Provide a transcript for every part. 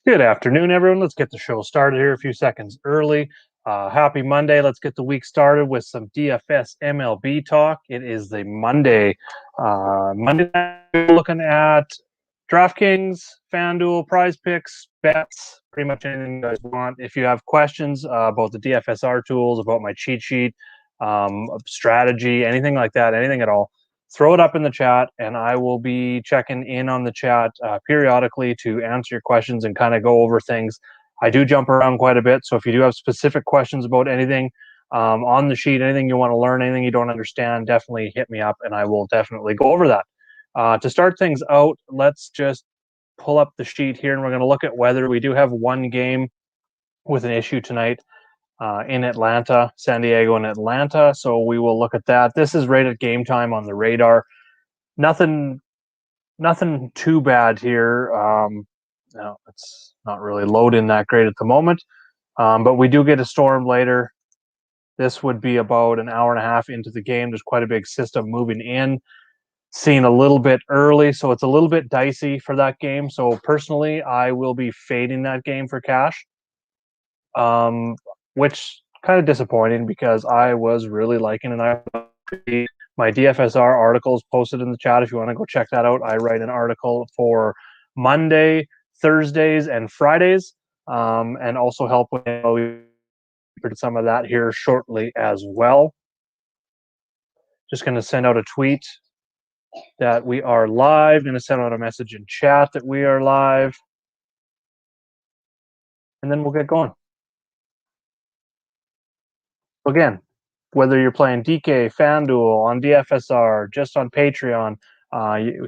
Good afternoon, everyone. Let's get the show started here a few seconds early. Happy Monday. Let's get the week started with some DFS MLB talk. It is the Monday. Monday night, we're looking at DraftKings, FanDuel, PrizePicks, bets, pretty much anything you guys want. If you have questions about the DFSR tools, about my cheat sheet, strategy, anything like that, anything at all, throw it up in the chat, and I will be checking in on the chat periodically to answer your questions and kind of go over things. I do jump around quite a bit, so if you do have specific questions about anything on the sheet, anything you want to learn, anything you don't understand, definitely hit me up, and I will definitely go over that. To start things out, let's just pull up the sheet here, and we're going to look at weather. We do have one game with an issue tonight in Atlanta, San Diego and Atlanta. So we will look at that. This is right at game time on the radar. Nothing too bad here. No, it's not really loading that great at the moment. But we do get a storm later. This would be about an hour and a half into the game. There's quite a big system moving in, seen a little bit early, so it's a little bit dicey for that game. So personally, I will be fading that game for cash. Which kind of disappointing because I was really liking it. My DFSR articles posted in the chat if you want to go check that out. I write an article for Monday, Thursdays, and Fridays, and also help with some of that here shortly as well. Just going to send out a tweet that we are live. Going to send out a message in chat that we are live, and then we'll get going. Again, whether you're playing DK, FanDuel, on DFSR, just on Patreon,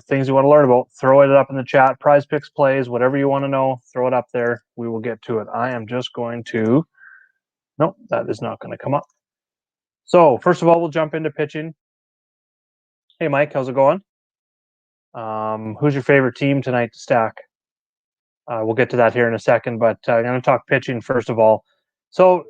things you want to learn about, throw it up in the chat. PrizePicks plays, whatever you want to know, throw it up there. We will get to it. I am just going to... Nope, that is not going to come up. So, first of all, we'll jump into pitching. Hey, Mike, how's it going? Who's your favorite team tonight to stack? We'll get to that here in a second, but I'm going to talk pitching first of all. So,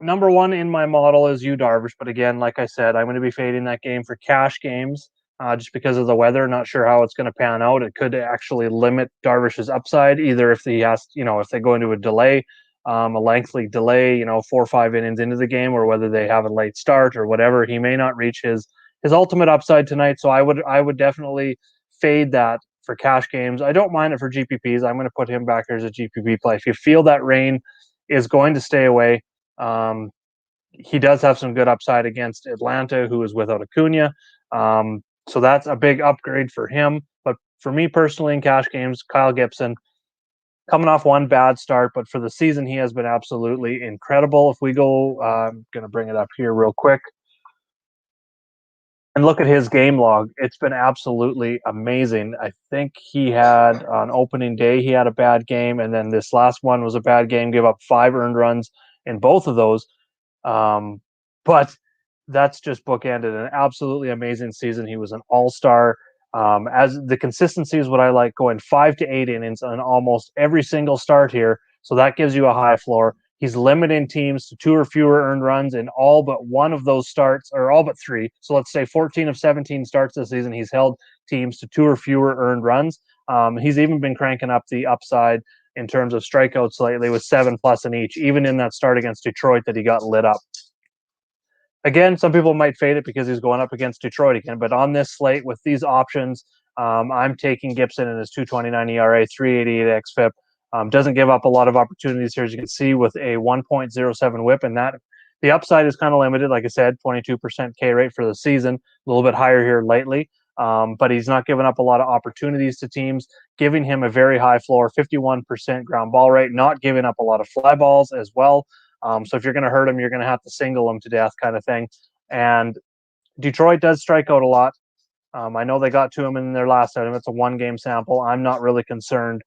number one in my model is Yu Darvish, but again, like I said, I'm going to be fading that game for cash games just because of the weather. Not sure how it's going to pan out. It could actually limit Darvish's upside, either if he has, if they go into a delay, a lengthy delay, 4 or 5 innings into the game, or whether they have a late start or whatever, he may not reach his ultimate upside tonight. So I would definitely fade that for cash games. I don't mind it for GPPs. I'm going to put him back here as a GPP play. If you feel that rain is going to stay away, he does have some good upside against Atlanta, who is without Acuna. So that's a big upgrade for him. But for me personally in cash games, Kyle Gibson, coming off one bad start, but for the season, he has been absolutely incredible. If we go, I'm going to bring it up here real quick and look at his game log. It's been absolutely amazing. I think he had on opening day, he had a bad game. And then this last one was a bad game, gave up 5 earned runs in both of those. But that's just bookended an absolutely amazing season. He was an all-star. As the consistency is what I like, going 5 to 8 innings on almost every single start here. So that gives you a high floor. He's limiting teams to 2 or fewer earned runs in all but one of those starts, or all but 3. So let's say 14 of 17 starts this season, he's held teams to 2 or fewer earned runs. He's even been cranking up the upside in terms of strikeouts lately with 7+ in each, even in that start against Detroit that he got lit up. Again, some people might fade it because he's going up against Detroit again, but on this slate with these options, I'm taking Gibson in his 2.29 ERA, 3.88 xFIP. Doesn't give up a lot of opportunities here, as you can see, with a 1.07 whip, and that the upside is kind of limited. Like I said, 22% K rate for the season, a little bit higher here lately. But he's not giving up a lot of opportunities to teams, giving him a very high floor, 51% ground ball rate, not giving up a lot of fly balls as well. So if you're going to hurt him, you're going to have to single him to death kind of thing. And Detroit does strike out a lot. I know they got to him in their last item. It's a 1-game sample. I'm not really concerned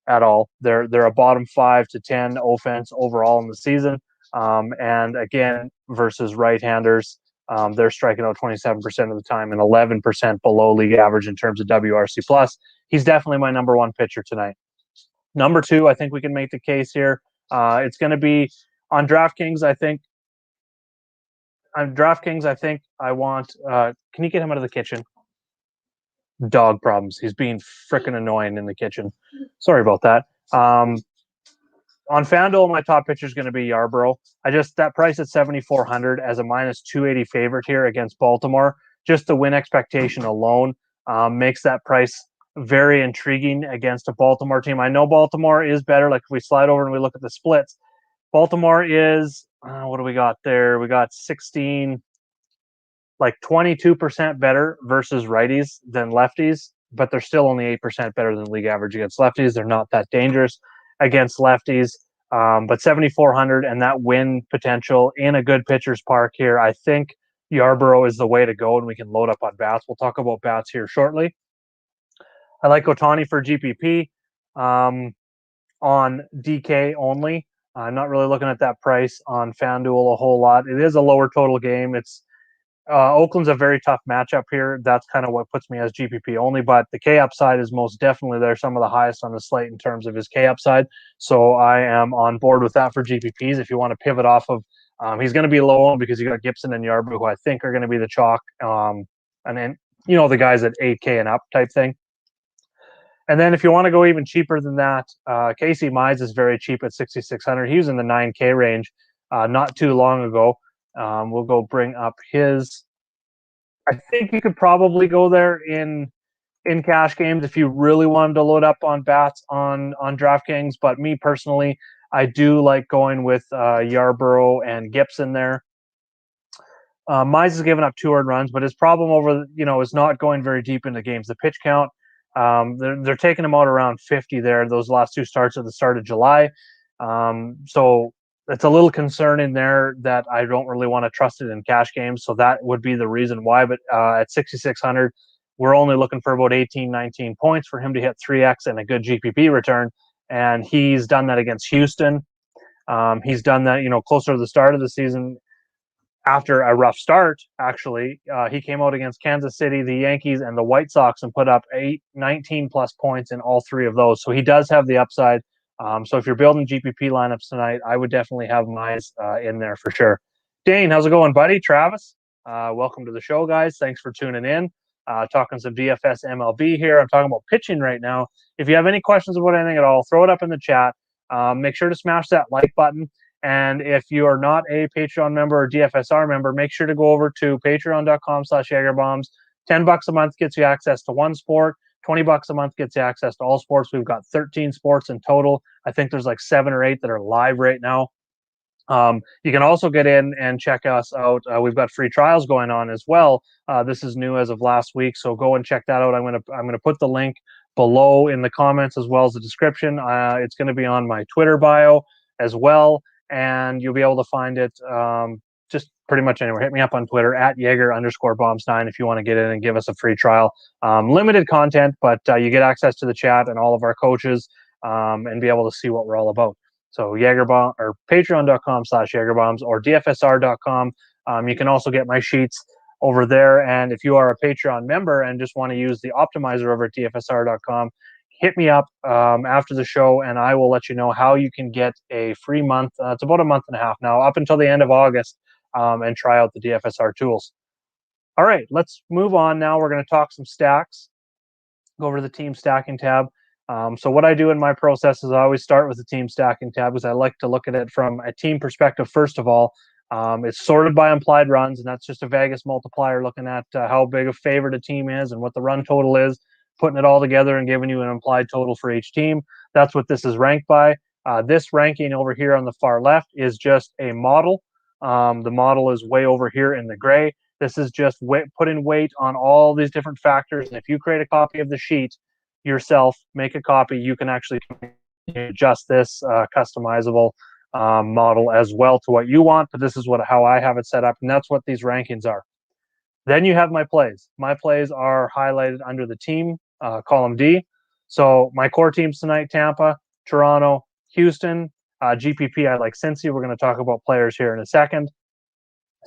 at all. They're a bottom 5 to 10 offense overall in the season. And again, versus right-handers, they're striking out 27% of the time and 11% below league average in terms of WRC plus. He's definitely my number 1 pitcher tonight. Number 2, I think we can make the case here. It's going to be on DraftKings. I think I want. Can you get him out of the kitchen? Dog problems. He's being freaking annoying in the kitchen. Sorry about that. On FanDuel, my top pitcher is going to be Yarbrough. That price at 7,400 as a minus 280 favorite here against Baltimore. Just the win expectation alone makes that price very intriguing against a Baltimore team. I know Baltimore is better. Like if we slide over and we look at the splits, Baltimore is what do we got there? We got 16, like 22% better versus righties than lefties, but they're still only 8% better than league average against lefties. They're not that dangerous against lefties. But 7,400 and that win potential in a good pitcher's park here, I think Yarbrough is the way to go, and we can load up on bats. We'll talk about bats here shortly. I like Ohtani for GPP on DK only. I'm not really looking at that price on FanDuel a whole lot. It is a lower total game. It's Oakland's a very tough matchup here. That's kind of what puts me as GPP only, but the K upside is most definitely there, some of the highest on the slate in terms of his K upside. So I am on board with that for GPPs. If you want to pivot off of, he's going to be low on because you got Gibson and Yarbrough, who I think are going to be the chalk, and then the guys at 8K and up type thing. And then if you want to go even cheaper than that, Casey Mize is very cheap at 6,600. He was in the 9K range not too long ago. We'll go bring up his. I think you could probably go there in cash games if you really wanted to load up on bats on DraftKings. But me personally, I do like going with Yarbrough and Gibson there. Mize has given up 2 earned runs, but his problem is not going very deep into games. The pitch count, they're taking him out around 50 there. Those last 2 starts at the start of July. So it's a little concerning there that I don't really want to trust it in cash games. So that would be the reason why. But at 6,600, we're only looking for about 18, 19 points for him to hit 3X and a good GPP return. And he's done that against Houston. He's done that, closer to the start of the season. After a rough start, actually, he came out against Kansas City, the Yankees, and the White Sox and put up 19 plus points in all 3 of those. So he does have the upside. So if you're building GPP lineups tonight, I would definitely have Mize in there for sure. Dane, how's it going, buddy? Travis, welcome to the show, guys. Thanks for tuning in. Talking some DFS MLB here. I'm talking about pitching right now. If you have any questions about anything at all, throw it up in the chat. Make sure to smash that like button. And if you are not a Patreon member or DFSR member, make sure to go over to patreon.com/JagerBombs. $10 a month gets you access to one sport. $20 a month gets you access to all sports. We've got 13 sports in total. I think there's like 7 or 8 that are live right now. You can also get in and check us out. We've got free trials going on as well. This is new as of last week, so go and check that out. I'm gonna put the link below in the comments as well as the description. It's going to be on my Twitter bio as well, and you'll be able to find it just pretty much anywhere. Hit me up on Twitter at Jaeger_bombs9 if you want to get in and give us a free trial. Limited content, but you get access to the chat and all of our coaches and be able to see what we're all about. So Jagerbomb or patreon.com/Jagerbombs or DFSR.com. You can also get my sheets over there. And if you are a Patreon member and just want to use the optimizer over at DFSR.com, hit me up after the show and I will let you know how you can get a free month. It's about a month and a half now, up until the end of August, and try out the DFSR tools. All right, let's move on now. We're going to talk some stacks. Go over to the team stacking tab. So what I do in my process is I always start with the team stacking tab because I like to look at it from a team perspective first of all. It's sorted by implied runs, and that's just a Vegas multiplier looking at how big a favorite a team is and what the run total is, putting it all together and giving you an implied total for each team. That's what this is ranked by. This ranking over here on the far left is just a model. The model is way over here in the gray. This is just putting weight on all these different factors. And if you create a copy of the sheet yourself, make a copy, you can actually adjust this customizable model as well to what you want. But this is how I have it set up, and that's what these rankings are. Then you have my plays. My plays are highlighted under the team column D. So my core teams tonight: Tampa, Toronto, Houston. GPP, I like Cincy. We're going to talk about players here in a second.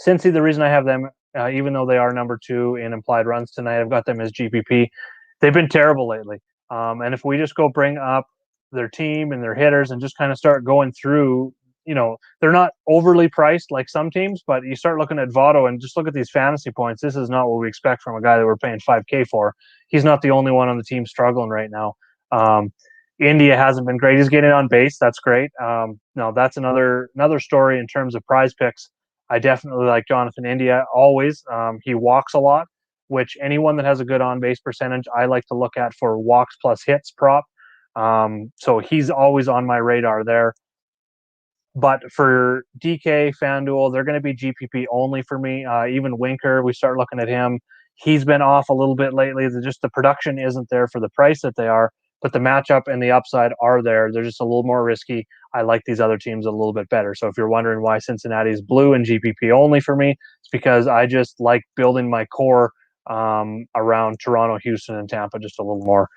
Cincy, the reason I have them, even though they are number 2 in implied runs tonight, I've got them as GPP. They've been terrible lately. And if we just go bring up their team and their hitters and just kind of start going through, they're not overly priced like some teams, but you start looking at Votto and just look at these fantasy points. This is not what we expect from a guy that we're paying $5K for. He's not the only one on the team struggling right now. India hasn't been great. He's getting on base. That's great. No, that's another story in terms of prize picks. I definitely like Jonathan India always. He walks a lot, which anyone that has a good on base percentage, I like to look at for walks plus hits prop. So he's always on my radar there. But for DK, FanDuel, they're going to be GPP only for me. Even Winker, we start looking at him. He's been off a little bit lately. Just the production isn't there for the price that they are, but the matchup and the upside are there. They're just a little more risky. I like these other teams a little bit better. So if you're wondering why Cincinnati's blue and GPP only for me, it's because I just like building my core around Toronto, Houston, and Tampa just a little more.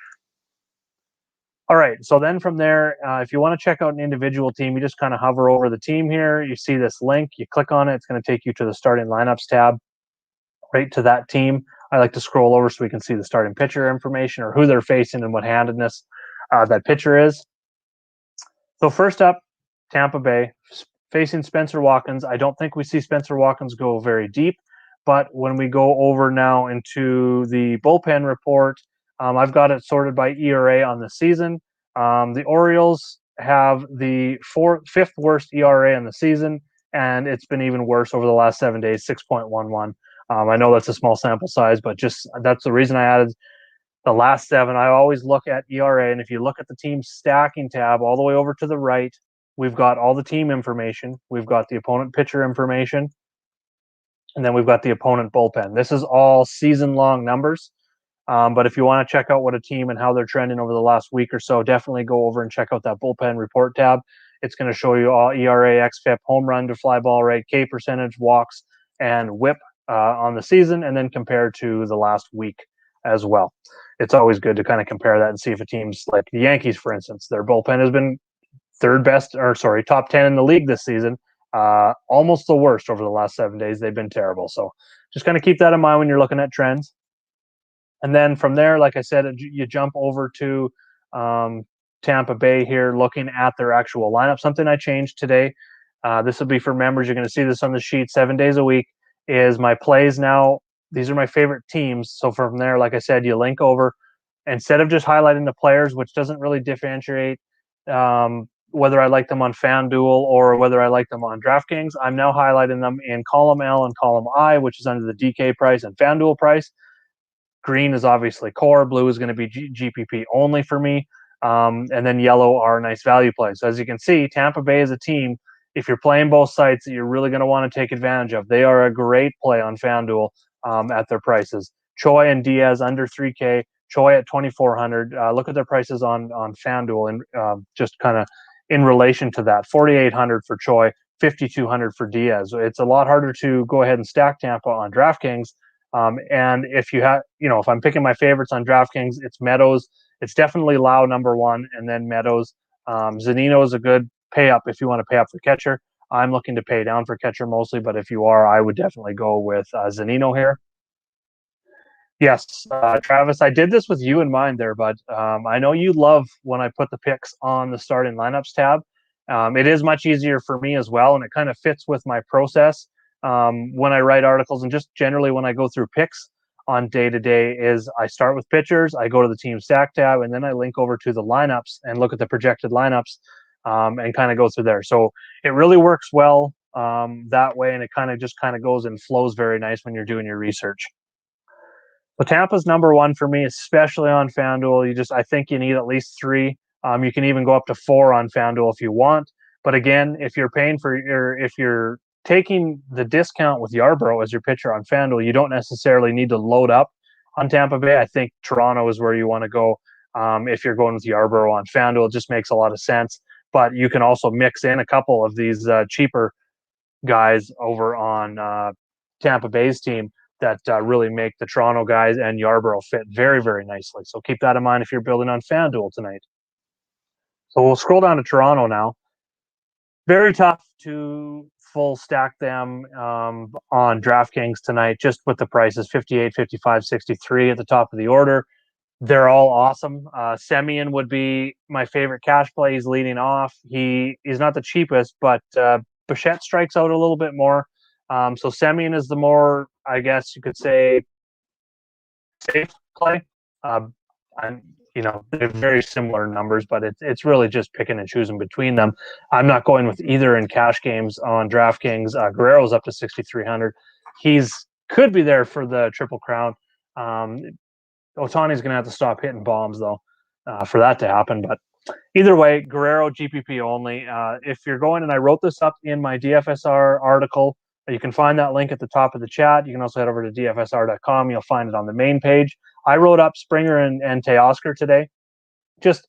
All right, so then from there, if you want to check out an individual team, you just kind of hover over the team here. You see this link, you click on it. It's going to take you to the starting lineups tab, right to that team. I like to scroll over so we can see the starting pitcher information or who they're facing and what handedness that pitcher is. So first up, Tampa Bay facing Spencer Watkins. I don't think we see Spencer Watkins go very deep, but when we go over now into the bullpen report, I've got it sorted by ERA on the season. The Orioles have the fifth worst ERA on the season, and it's been even worse over the last 7 days, 6.11. I know that's a small sample size, but just that's the reason I added the last 7. I always look at ERA, and if you look at the team stacking tab all the way over to the right, we've got all the team information. We've got the opponent pitcher information, and then we've got the opponent bullpen. This is all season-long numbers. But if you want to check out what a team and how they're trending over the last week or so, definitely go over and check out that bullpen report tab. It's going to show you all ERA, XFIP, home run to fly ball rate, K percentage, walks, and whip on the season, and then compared to the last week as well. It's always good to kind of compare that and see if a team's like the Yankees, for instance, their bullpen has been top 10 in the league this season. Almost the worst over the last 7 days. They've been terrible. So just kind of keep that in mind when you're looking at trends. And then from there, like I said, you jump over to Tampa Bay here, looking at their actual lineup. Something I changed today. This will be for members. You're going to see this on the sheet 7 days a week. Is my plays now? These are my favorite teams. So from there, like I said, you link over. Instead of just highlighting the players, which doesn't really differentiate whether I like them on FanDuel or whether I like them on DraftKings, I'm now highlighting them in column L and column I, which is under the DK price and FanDuel price. Green is obviously core. Blue is going to be GPP only for me. And then yellow are nice value plays. So as you can see, Tampa Bay is a team, if you're playing both sites, that you're really going to want to take advantage of. They are a great play on FanDuel at their prices. Choi and Diaz under 3K. Choi at 2,400. Look at their prices on FanDuel and just kind of in relation to that. 4,800 for Choi, 5,200 for Diaz. It's a lot harder to go ahead and stack Tampa on DraftKings. And if you have, if I'm picking my favorites on DraftKings, it's Meadows. It's definitely Lau number 1, and then Meadows. Zunino is a good pay up if you want to pay up for catcher. I'm looking to pay down for catcher mostly, but if you are, I would definitely go with Zunino here. Yes, Travis, I did this with you in mind there, but I know you love when I put the picks on the starting lineups tab. It is much easier for me as well, and it kind of fits with my process when I write articles and just generally when I go through picks on day-to-day is I start with pitchers, I go to the team stack tab, and then I link over to the lineups and look at the projected lineups and kind of go through there. So it really works well that way, and it kind of goes and flows very nice when you're doing your research. So Tampa's number 1 for me, especially on FanDuel. I think you need at least 3. You can even go up to 4 on FanDuel if you want. But again, if you're taking the discount with Yarbrough as your pitcher on FanDuel, you don't necessarily need to load up on Tampa Bay. I think Toronto is where you want to go if you're going with Yarbrough on FanDuel. It just makes a lot of sense. But you can also mix in a couple of these cheaper guys over on Tampa Bay's team that really make the Toronto guys and Yarbrough fit very, very nicely. So keep that in mind if you're building on FanDuel tonight. So we'll scroll down to Toronto now. Very tough to full stack them on DraftKings tonight, just with the prices 58, 55, 63 at the top of the order. They're all awesome. Semien would be my favorite cash play. He's leading off. He's not the cheapest, but Bichette strikes out a little bit more. So Semien is the more, I guess you could say, safe play. they're very similar numbers, but it's really just picking and choosing between them. I'm not going with either in cash games on DraftKings. Guerrero's up to 6,300. He's could be there for the Triple Crown. Otani's going to have to stop hitting bombs though for that to happen. But either way, Guerrero GPP only. If you're going, and I wrote this up in my DFSR article, you can find that link at the top of the chat. You can also head over to DFSR.com. You'll find it on the main page. I wrote up Springer and Teoscar today. Just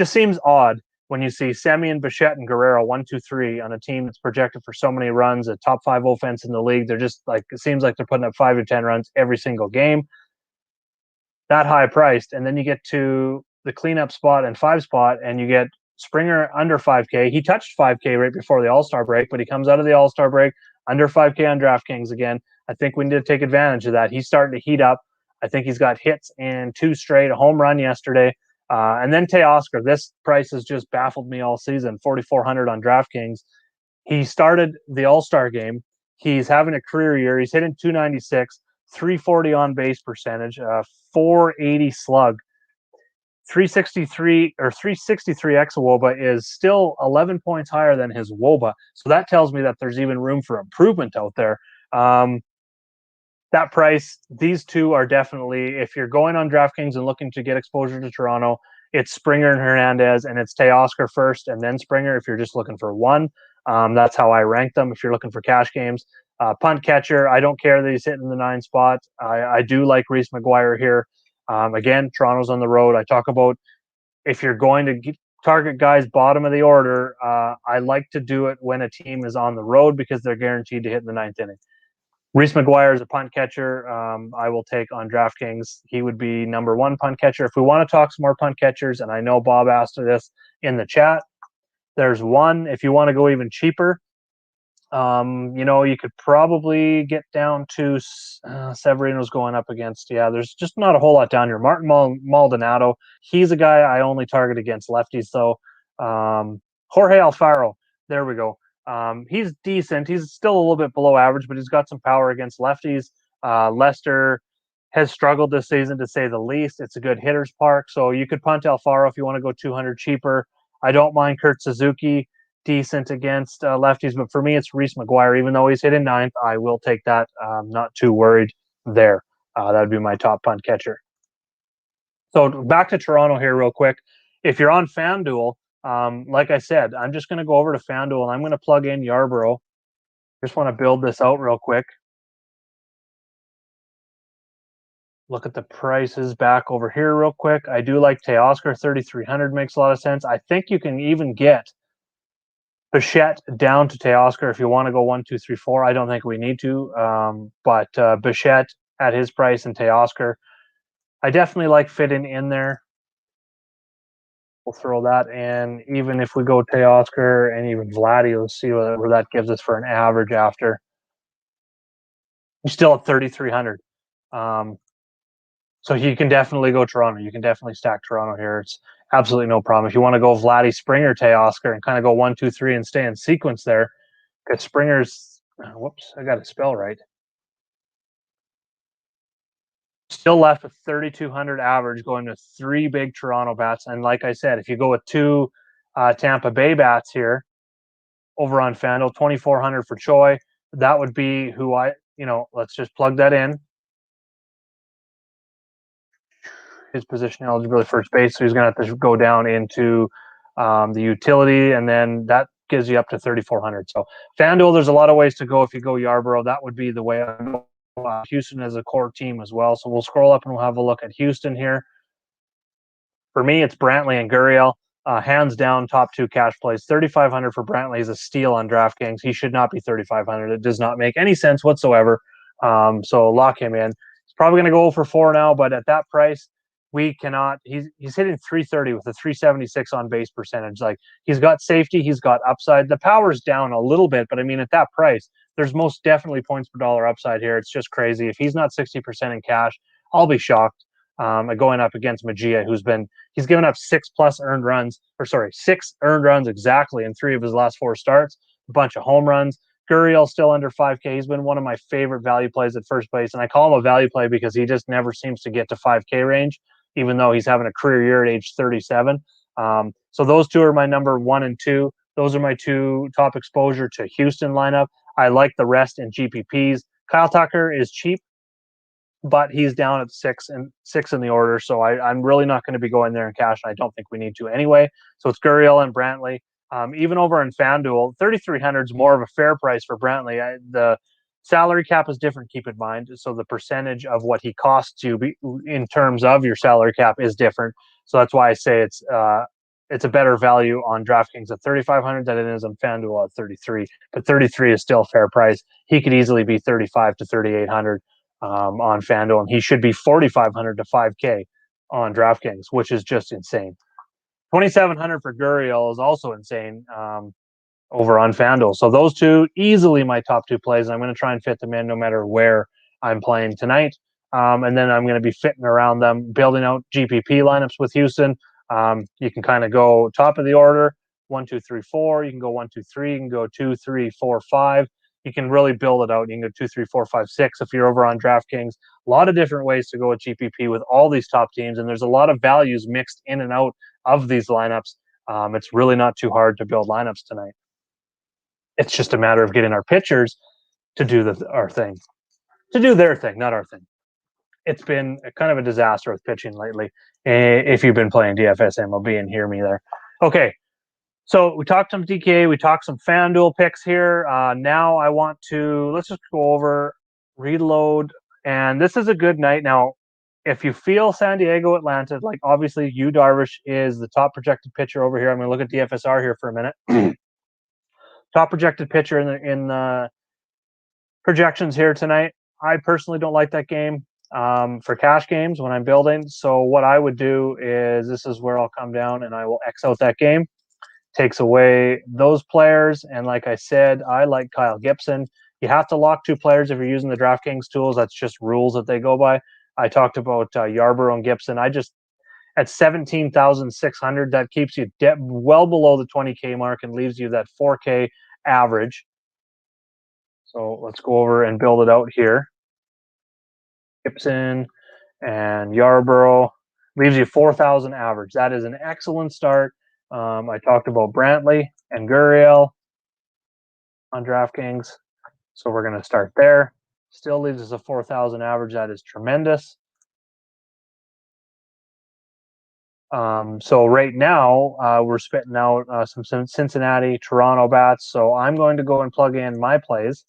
seems odd when you see Semien, Bichette, and Guerrero 1, 2, 3 on a team that's projected for so many runs, a top 5 offense in the league. They're just like, it seems like they're putting up 5 to 10 runs every single game. That high priced, and then you get to the cleanup spot and 5 spot, and you get Springer under 5K. He touched 5K right before the All-Star break, but he comes out of the All-Star break under 5K on DraftKings again. I think we need to take advantage of that. He's starting to heat up. I think he's got hits in 2 straight, a home run yesterday. And then Teoscar. This price has just baffled me all season, 4,400 on DraftKings. He started the All-Star game. He's having a career year. He's hitting 296, 340 on base percentage, 480 slug. 363 or 363 xWOBA is still 11 points higher than his WOBA. So that tells me that there's even room for improvement out there. That price, these two are definitely, if you're going on DraftKings and looking to get exposure to Toronto, it's Springer and Hernandez, and it's Teoscar first and then Springer if you're just looking for one. That's how I rank them if you're looking for cash games. Punt catcher, I don't care that he's hitting the 9 spot. I do like Reese McGuire here. Again, Toronto's on the road. I talk about if you're going to target guys bottom of the order, I like to do it when a team is on the road because they're guaranteed to hit in the 9th inning. Reese McGuire is a punt catcher. I will take on DraftKings. He would be number 1 punt catcher. If we want to talk some more punt catchers, and I know Bob asked this in the chat, there's one. If you want to go even cheaper, you could probably get down to Severino's going up against. Yeah, there's just not a whole lot down here. Martin Maldonado, he's a guy I only target against lefties. So Jorge Alfaro, there we go. He's decent. He's still a little bit below average, but he's got some power against lefties. Lester has struggled this season, to say the least. It's a good hitter's park, so you could punt Alfaro if you want to go 200 cheaper. I don't mind Kurt Suzuki, decent against lefties, but for me, it's Reese McGuire. Even though he's hitting 9th, I will take that. Not too worried there. That would be my top punt catcher. So back to Toronto here real quick. If you're on FanDuel, like I said, I'm just going to go over to FanDuel and I'm going to plug in Yarbrough. Just want to build this out real quick. Look at the prices back over here real quick. I do like Teoscar. 3,300 makes a lot of sense. I think you can even get Bichette down to Teoscar if you want to go 1, 2, 3, 4. I don't think we need to. But Bichette at his price and Teoscar, I definitely like fitting in there. We'll throw that in. Even if we go Teoscar and even Vladdy, let's see where that gives us for an average after. You're still at 3,300. So you can definitely go Toronto. You can definitely stack Toronto here. It's absolutely no problem. If you want to go Vladdy, Springer, Teoscar, and kind of go 1, 2, 3 and stay in sequence there, because Springer's, whoops, I got to spell right. Still left with 3,200 average, going to 3 big Toronto bats. And like I said, if you go with 2 Tampa Bay bats here over on FanDuel, 2,400 for Choi, that would be who let's just plug that in. His position eligibility first base, so he's going to have to go down into the utility, and then that gives you up to 3,400. So FanDuel, there's a lot of ways to go. If you go Yarbrough, that would be the way I go. Houston as a core team as well. So we'll scroll up and we'll have a look at Houston here. For me, it's Brantley and Gurriel. Hands down, top 2 cash plays. 3,500 for Brantley is a steal on DraftKings. He should not be 3,500. It does not make any sense whatsoever. So lock him in. He's probably going to go for 4 now, but at that price, we cannot. He's hitting 330 with a 376 on base percentage. Like, he's got safety, he's got upside. The power's down a little bit, but I mean, at that price, there's most definitely points per dollar upside here. It's just crazy. If he's not 60% in cash, I'll be shocked. Going up against Mejia, he's given up 6 earned runs exactly in 3 of his last 4 starts. A bunch of home runs. Gurriel still under 5K. He's been one of my favorite value plays at first base, and I call him a value play because he just never seems to get to 5K range. even though he's having a career year at age 37. So those two are my number 1 and 2. Those are my two top exposure to Houston lineup. I like the rest in GPPs. Kyle Tucker is cheap, but he's down at six in the order. So I'm really not going to be going there in cash, and I don't think we need to anyway. So it's Gurriel and Brantley. Even over in FanDuel, 3,300 is more of a fair price for Brantley. The salary cap is different, keep in mind. So the percentage of what he costs you in terms of your salary cap is different. So that's why I say it's a better value on DraftKings at 3,500 than it is on FanDuel at 33. But 33 is still a fair price. He could easily be 35 to 3,800 on FanDuel, and he should be 4,500 to 5K on DraftKings, which is just insane. 2,700 for Gurriel is also insane over on FanDuel. So those two, easily my top two plays, and I'm going to try and fit them in no matter where I'm playing tonight. And then I'm going to be fitting around them, building out GPP lineups with Houston. You can kind of go top of the order, 1, 2, 3, 4. You can go 1, 2, 3. You can go 2, 3, 4, 5. You can really build it out. You can go 2, 3, 4, 5, 6 if you're over on DraftKings. A lot of different ways to go with GPP with all these top teams, and there's a lot of values mixed in and out of these lineups. It's really not too hard to build lineups tonight. It's just a matter of getting our pitchers to do their thing, not our thing. It's been kind of a disaster with pitching lately. If you've been playing DFS MLB and hear me there. Okay, so we talked some DK, we talked some FanDuel picks here. Now let's just go over, reload, and this is a good night. Now, if you feel San Diego, Atlanta, like obviously Yu Darvish is the top projected pitcher over here. I'm going to look at DFSR here for a minute. Top projected pitcher in the projections here tonight. I personally don't like that game for cash games when I'm building. So what I would do is this is where I'll come down and I will X out that game. Takes away those players. And like I said, I like Kyle Gibson. You have to lock two players if you're using the DraftKings tools. That's just rules that they go by. I talked about Yarbrough and Gibson. At 17,600, that keeps you well below the 20K mark and leaves you that 4K average. So let's go over and build it out here. Gibson and Yarbrough leaves you 4,000 average. That is an excellent start. I talked about Brantley and Gurriel on DraftKings. So we're going to start there. Still leaves us a 4,000 average. That is tremendous. So right now, we're spitting out some Cincinnati, Toronto bats. So I'm going to go and plug in my plays.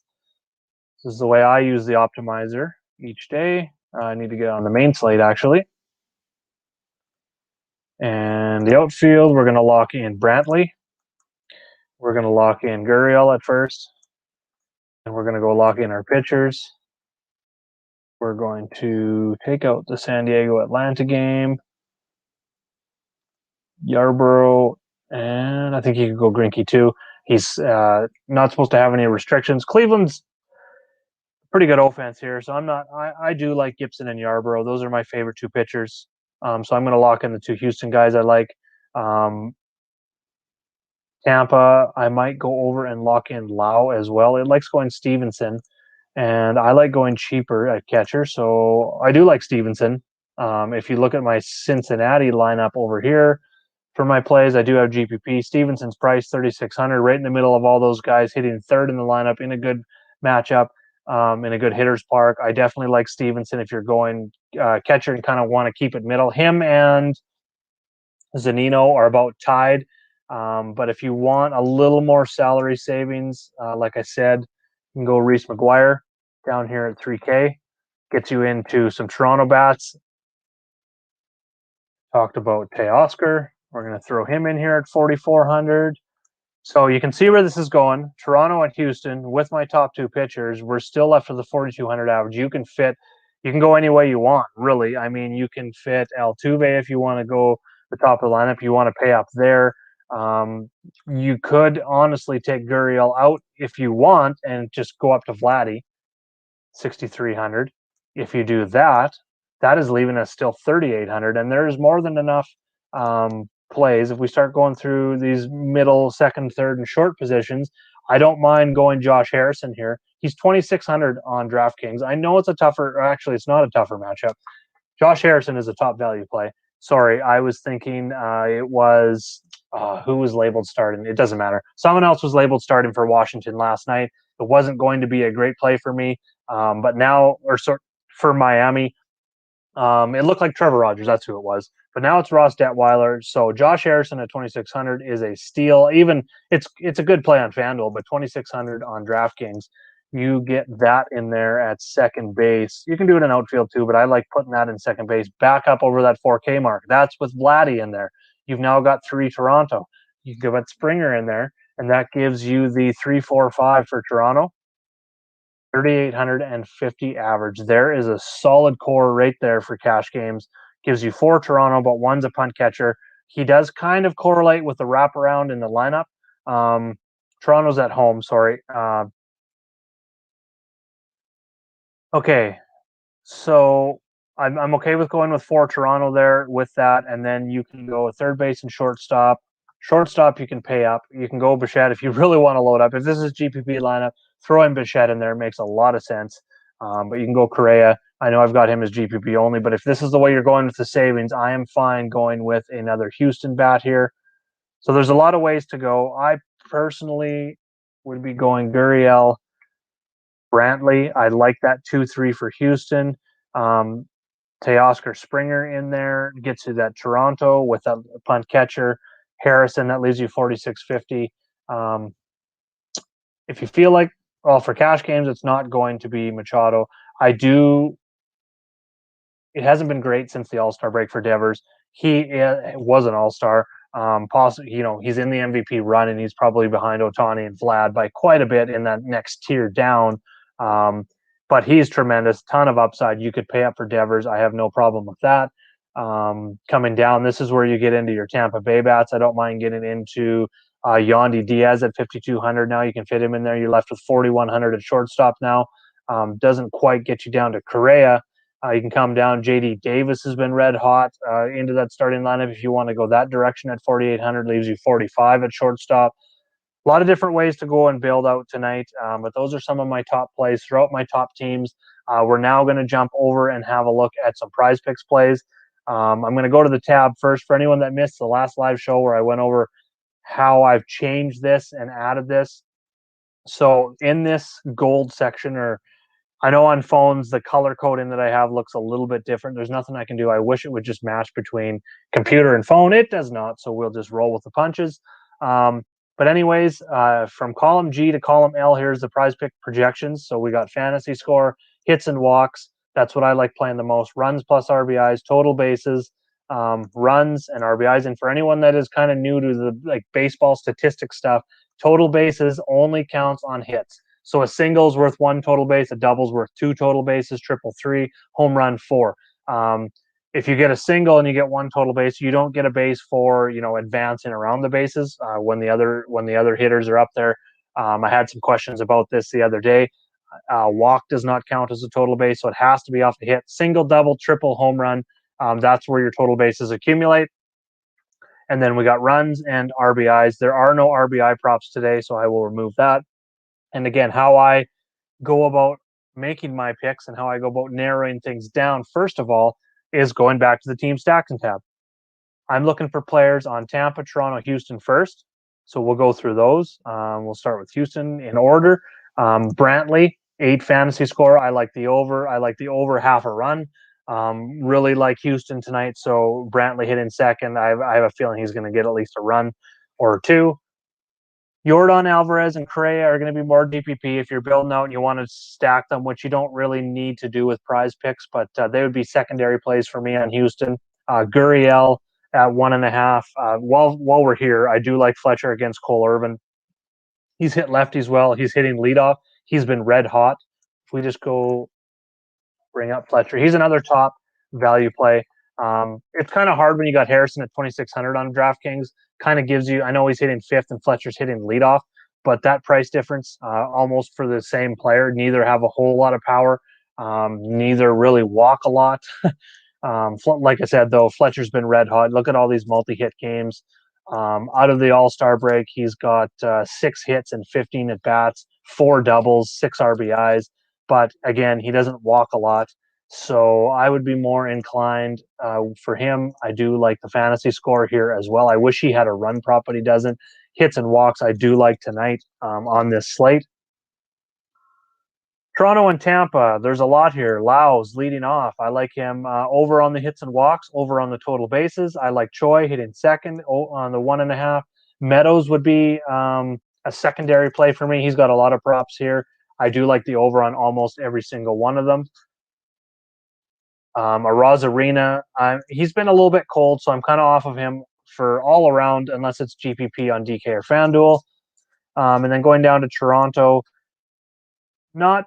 This is the way I use the optimizer each day. I need to get on the main slate, actually. And the outfield, we're going to lock in Brantley. We're going to lock in Gurriel at first. And we're going to go lock in our pitchers. We're going to take out the San Diego-Atlanta game. Yarbrough, and I think he could go Greinke too. He's not supposed to have any restrictions. Cleveland's pretty good offense here, so I do like Gibson and Yarbrough. Those are my favorite two pitchers. So I'm going to lock in the two Houston guys I like. Tampa, I might go over and lock in Lau as well. It likes going Stevenson, and I like going cheaper at catcher, so I do like Stevenson. If you look at my Cincinnati lineup over here, for my plays, I do have GPP. Stevenson's price 3,600, right in the middle of all those guys, hitting third in the lineup in a good matchup, in a good hitter's park. I definitely like Stevenson if you're going catcher and kind of want to keep it middle. Him and Zunino are about tied, but if you want a little more salary savings, like I said, you can go Reese McGuire down here at 3K. Gets you into some Toronto bats. Talked about Teoscar. We're going to throw him in here at 4,400. So you can see where this is going. Toronto and Houston with my top two pitchers. We're still left with the 4,200 average. You can go any way you want, really. I mean, you can fit Altuve if you want to go the top of the lineup. You want to pay up there. You could honestly take Gurriel out if you want and just go up to Vladdy, 6,300. If you do that, that is leaving us still 3,800, and there's more than enough plays. If we start going through these middle, second, third, and short positions, I don't mind going Josh Harrison here. He's 2,600 on DraftKings. I know it's a tougher, or actually it's not a tougher matchup. Josh Harrison is a top value play. Sorry, I was thinking it was who was labeled starting. It doesn't matter. Someone else was labeled starting for Washington last night. It wasn't going to be a great play for me, but now for Miami, it looked like Trevor Rogers. That's who it was. But now it's Ross Detweiler. So Josh Harrison at 2,600 is a steal. Even it's a good play on FanDuel, but 2,600 on DraftKings, you get that in there at second base. You can do it in outfield too, but I like putting that in second base, back up over that 4K mark. That's with Vladdy in there. You've now got 3 Toronto. You can put Springer in there, and that gives you the 3-4-5 for Toronto. 3,850 average. There is a solid core right there for cash games. Gives you 4 Toronto, but one's a punt catcher. He does kind of correlate with the wraparound in the lineup. Toronto's at home, sorry. Okay, so I'm okay with going with 4 Toronto there with that, and then you can go third base and shortstop. Shortstop, you can pay up. You can go Bichette if you really want to load up. If this is GPP lineup, throw in Bichette in there. It makes a lot of sense. But you can go Correa. I know I've got him as GPP only, but if this is the way you're going with the savings, I am fine going with another Houston bat here. So there's a lot of ways to go. I personally would be going Gurriel, Brantley. I like that 2-3 for Houston. Teoscar Springer in there gets you that Toronto with a punt catcher. Harrison, that leaves you 4,650. If you feel like, well, for cash games, it's not going to be Machado. It hasn't been great since the All-Star break for Devers. He was an All-Star. Possibly, he's in the MVP run, and he's probably behind Ohtani and Vlad by quite a bit in that next tier down. But he's tremendous, ton of upside. You could pay up for Devers. I have no problem with that. Coming down, this is where you get into your Tampa Bay bats. I don't mind getting into Yandy Diaz at 5,200 now. You can fit him in there. You're left with 4,100 at shortstop now. Doesn't quite get you down to Correa. You can come down. JD Davis has been red hot into that starting lineup. If you want to go that direction at 4,800, leaves you 45 at shortstop. A lot of different ways to go and build out tonight, but those are some of my top plays throughout my top teams. We're now going to jump over and have a look at some PrizePicks plays. I'm going to go to the tab first for anyone that missed the last live show where I went over how I've changed this and added this. So in this gold section, or I know on phones, the color coding that I have looks a little bit different. There's nothing I can do. I wish it would just match between computer and phone. It does not, so we'll just roll with the punches. But anyways, from column G to column L, here's the PrizePick projections. So we got fantasy score, hits and walks. That's what I like playing the most. Runs plus RBIs, total bases, runs and RBIs. And for anyone that is kind of new to the baseball statistics stuff, total bases only counts on hits. So a single's worth 1 total base, a double's worth 2 total bases, triple 3, home run 4. If you get a single and you get 1 total base, you don't get a base for advancing around the bases when the other hitters are up there. I had some questions about this the other day. Walk does not count as a total base, so it has to be off the hit. Single, double, triple, home run. That's where your total bases accumulate. And then we got runs and RBIs. There are no RBI props today, so I will remove that. And again, how I go about making my picks and how I go about narrowing things down, first of all, is going back to the team stacks and tab. I'm looking for players on Tampa, Toronto, Houston first. So we'll go through those. We'll start with Houston in order. Brantley, 8 fantasy score. I like the over. I like the over half a run. Really like Houston tonight. So Brantley hit in second. I have a feeling he's going to get at least a run or 2. Yordan Alvarez and Correa are going to be more DPP if you're building out and you want to stack them, which you don't really need to do with PrizePicks, but they would be secondary plays for me on Houston. Gurriel at 1.5. While we're here, I do like Fletcher against Cole Irvin. He's hit lefties well. He's hitting leadoff. He's been red hot. If we just go bring up Fletcher, he's another top value play. It's kind of hard when you got Harrison at 2,600 on DraftKings. Kind of gives you, I know he's hitting 5th and Fletcher's hitting leadoff, but that price difference almost for the same player. Neither have a whole lot of power. Neither really walk a lot. Like I said, though, Fletcher's been red hot. Look at all these multi-hit games. Out of the All-Star break, he's got 6 hits and 15 at-bats, 4 doubles, 6 RBIs. But again, he doesn't walk a lot. So I would be more inclined for him. I do like the fantasy score here as well. I wish he had a run prop, but he doesn't. Hits and walks, I do like tonight on this slate. Toronto and Tampa, there's a lot here. Lau's leading off. I like him over on the hits and walks, over on the total bases. I like Choi hitting second on the 1.5. Meadows would be a secondary play for me. He's got a lot of props here. I do like the over on almost every single one of them. Arozarena, he's been a little bit cold, so I'm kind of off of him for all around, unless it's GPP on DK or FanDuel. And then going down to Toronto, not,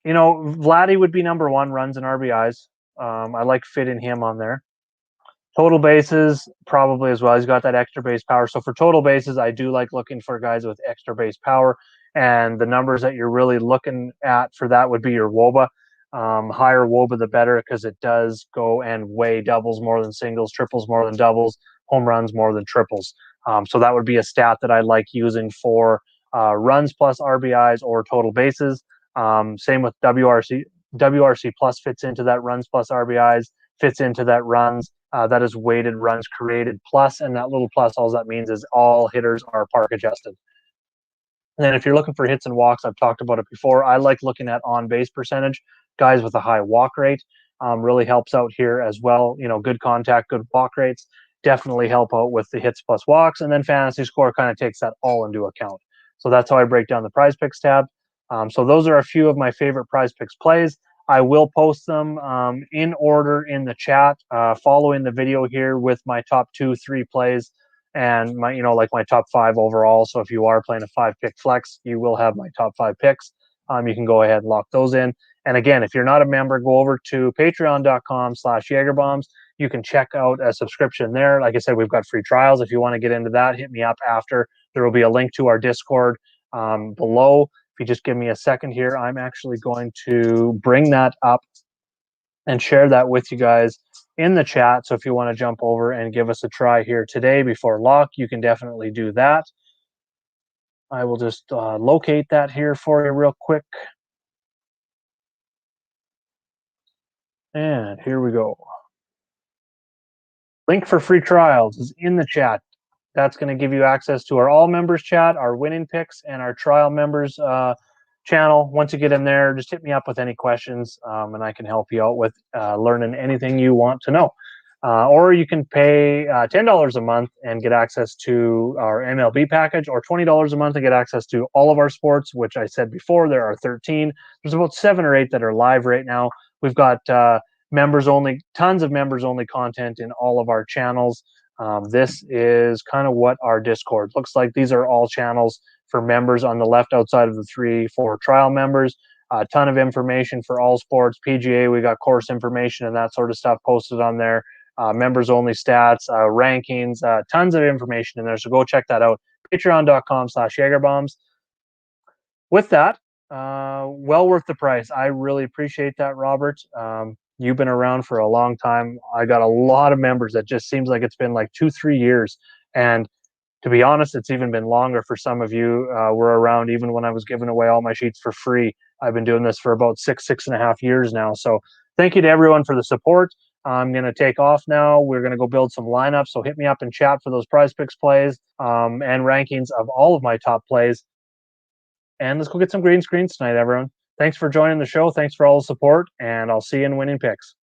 Vladdy would be number one, runs and RBIs. I like fitting him on there. Total bases, probably as well. He's got that extra base power. So for total bases, I do like looking for guys with extra base power. And the numbers that you're really looking at for that would be your WOBA. Higher WOBA, the better, because it does go and weigh doubles more than singles, triples more than doubles, home runs more than triples. So that would be a stat that I like using for runs plus RBIs or total bases. Same with WRC. WRC plus fits into that runs plus RBIs, fits into that runs. That is weighted runs created plus, and that little plus, all that means is all hitters are park adjusted. And then if you're looking for hits and walks, I've talked about it before. I like looking at on base percentage. Guys with a high walk rate really helps out here as well. Good contact, good walk rates definitely help out with the hits plus walks. And then fantasy score kind of takes that all into account. So that's how I break down the PrizePicks tab. So those are a few of my favorite PrizePicks plays. I will post them in order in the chat following the video here with my top 2-3 plays and like my top 5 overall. So if you are playing a 5-pick flex, you will have my top 5 picks. You can go ahead and lock those in. And again, if you're not a member, go over to patreon.com/JagerBombs. You can check out a subscription there. Like I said, we've got free trials. If you want to get into that, hit me up after. There will be a link to our Discord below. If you just give me a second here, I'm actually going to bring that up and share that with you guys in the chat. So if you want to jump over and give us a try here today before lock, you can definitely do that. I will just locate that here for you real quick. And here we go. Link for free trials is in the chat. That's going to give you access to our all members chat, our winning picks, and our trial members channel. Once you get in there, just hit me up with any questions, and I can help you out with learning anything you want to know. Or you can pay $10 a month and get access to our MLB package, or $20 a month and get access to all of our sports, which I said before, there are 13. There's about 7 or 8 that are live right now. We've got members only, tons of members only content in all of our channels. This is kind of what our Discord looks like. These are all channels for members on the left outside of the 3 for trial members. A ton of information for all sports. PGA, we got course information and that sort of stuff posted on there. Members only stats, rankings, tons of information in there. So go check that out. Patreon.com/JagerBombs. With that, well worth the price. I really appreciate that, Robert. You've been around for a long time. I got a lot of members that just seems like it's been like 2-3 years. And to be honest, it's even been longer for some of you. Were around even when I was giving away all my sheets for free. I've been doing this for about 6.5 years now. So thank you to everyone for the support. I'm going to take off now. We're going to go build some lineups. So hit me up in chat for those PrizePicks plays and rankings of all of my top plays. And let's go get some green screens tonight, everyone. Thanks for joining the show. Thanks for all the support. And I'll see you in winning picks.